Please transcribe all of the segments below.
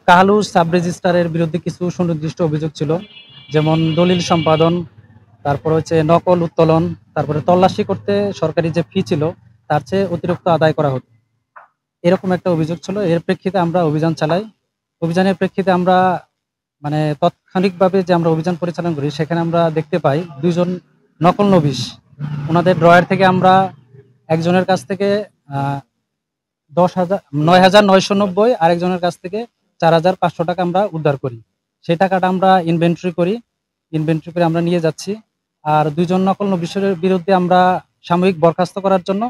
Kahalu sub রেজিস্ট্রারের বিরুদ্ধে কিছু সুনির্দিষ্ট অভিযোগ ছিল, যেমন দলিল সম্পাদন, তারপর হচ্ছে নকল উত্তোলন, তারপরে তল্লাশি করতে সরকারি যে ফি ছিল তার চেয়ে অতিরিক্ত আদায় করা হতো, এরকম একটা অভিযোগ ছিল। এর প্রেক্ষিতে আমরা অভিযান চালাই। অভিযানের প্রেক্ষিতে আমরা মানে তাৎক্ষণিকভাবে যে আমরা অভিযান পরিচালনা করি, সেখানে আমরা দেখতে পাই দুইজন নকল নবিশ, ওনাদের ড্রয়ার থেকে আমরা একজনের কাছ থেকে ৯,৯৯০ আরেকজনের কাছ থেকে ৪,৫০০ টাকা আমরা উদ্ধার করি। সেই টাকাটা আমরা ইনভেন্টরি করি, ইনভেন্টরি করে আমরা নিয়ে যাচ্ছি। আর দুইজন নকল নবিশের বিরুদ্ধে আমরা সাময়িক বরখাস্ত করার জন্য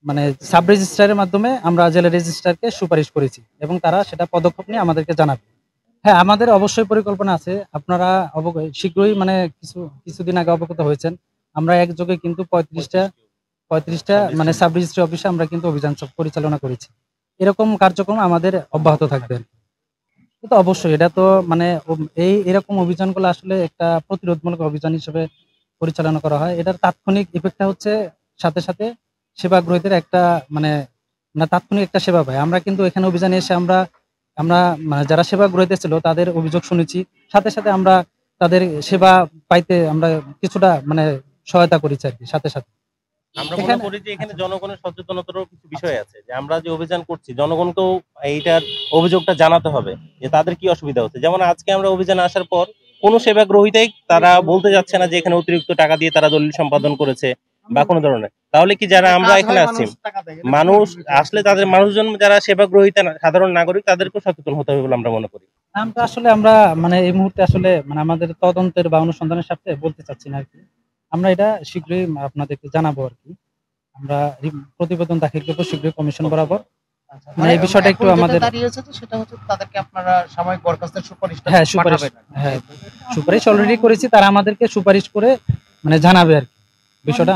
মানে সাব রেজিস্ট্রারের মাধ্যমে আমরা জেলা রেজিস্ট্রারকে সুপারিশ করেছি এবং তারা সেটা পদক্ষেপ নিয়ে আমাদেরকে জানাবে। হ্যাঁ, আমাদের অবশ্যই পরিকল্পনা আছে। আপনারা শীঘ্রই মানে কিছুদিন আগে অবগত হয়েছেন, আমরা একযোগে কিন্তু ৩৫টা মানে সাব রেজিস্ট্রি অফিসে আমরা কিন্তু অভিযান পরিচালনা করেছি। এরকম কার্যক্রম আমাদের অব্যাহত থাকবে। কিন্তু অবশ্যই এটা তো মানে এরকম অভিযানগুলো আসলে একটা প্রতিরোধমূলক অভিযান হিসেবে পরিচালনা করা হয়। এটার তাৎক্ষণিক ইফেক্টটা হচ্ছে সাথে সাথে সেবাগ্রহীদের একটা মানে তাৎক্ষণিক একটা সেবা পায়। আমরা কিন্তু এখানে অভিযানে এসে আমরা আমরা মানে যারা সেবাগ্রহীতে ছিল তাদের অভিযোগ শুনেছি, সাথে সাথে আমরা তাদের সেবা পাইতে আমরা কিছুটা মানে সহায়তা করেছি আর কি সাথে সাথে। আমরা মনে করি যে এখানে জনগণের সচেতনতারও কিছু বিষয় আছে, যে আমরা যে অভিযান করছি জনগণকেও এইটার অভিযোগটা জানাতে হবে যে তাদের কি অসুবিধা হচ্ছে। যেমন আজকে আমরা অভিযানে আসার পর কোনো সেবা গ্রহীতাই তারা বলতে যাচ্ছে না যে এখানে অতিরিক্ত টাকা দিয়ে তারা দলিল সম্পাদন করেছে বা কোনো ধরনের। তাহলে কি যারা আমরা এখানে আসছি মানুষ আসলে তাদের মানুষজন যারা সেবা গ্রহীতা সাধারণ নাগরিক তাদেরকেও সচেতন হতে হবে বলে আমরা মনে করি। আমরা আসলে আমরা মানে এই মুহূর্তে আসলে মানে আমাদের তদন্তের বা অনুসন্ধানের সাথে বলতে চাচ্ছি না আর কি। আমরা এটা শীঘ্রই আপনাদেরকে জানাবো আর কি। আমরা প্রতিবেদন দাখিল করবো শীঘ্রই কমিশন বরাবর। মানে এই বিষয়টা একটু আমাদের দাঁড়িয়েছে তো সেটা হচ্ছে তাদেরকে আপনারা সাময়িক বরখাস্তের সুপারিশটা হ্যাঁ সুপারিশ অলরেডি করেছি, তারা আমাদেরকে সুপারিশ করে মানে জানাবে আর কি বিষয়টা।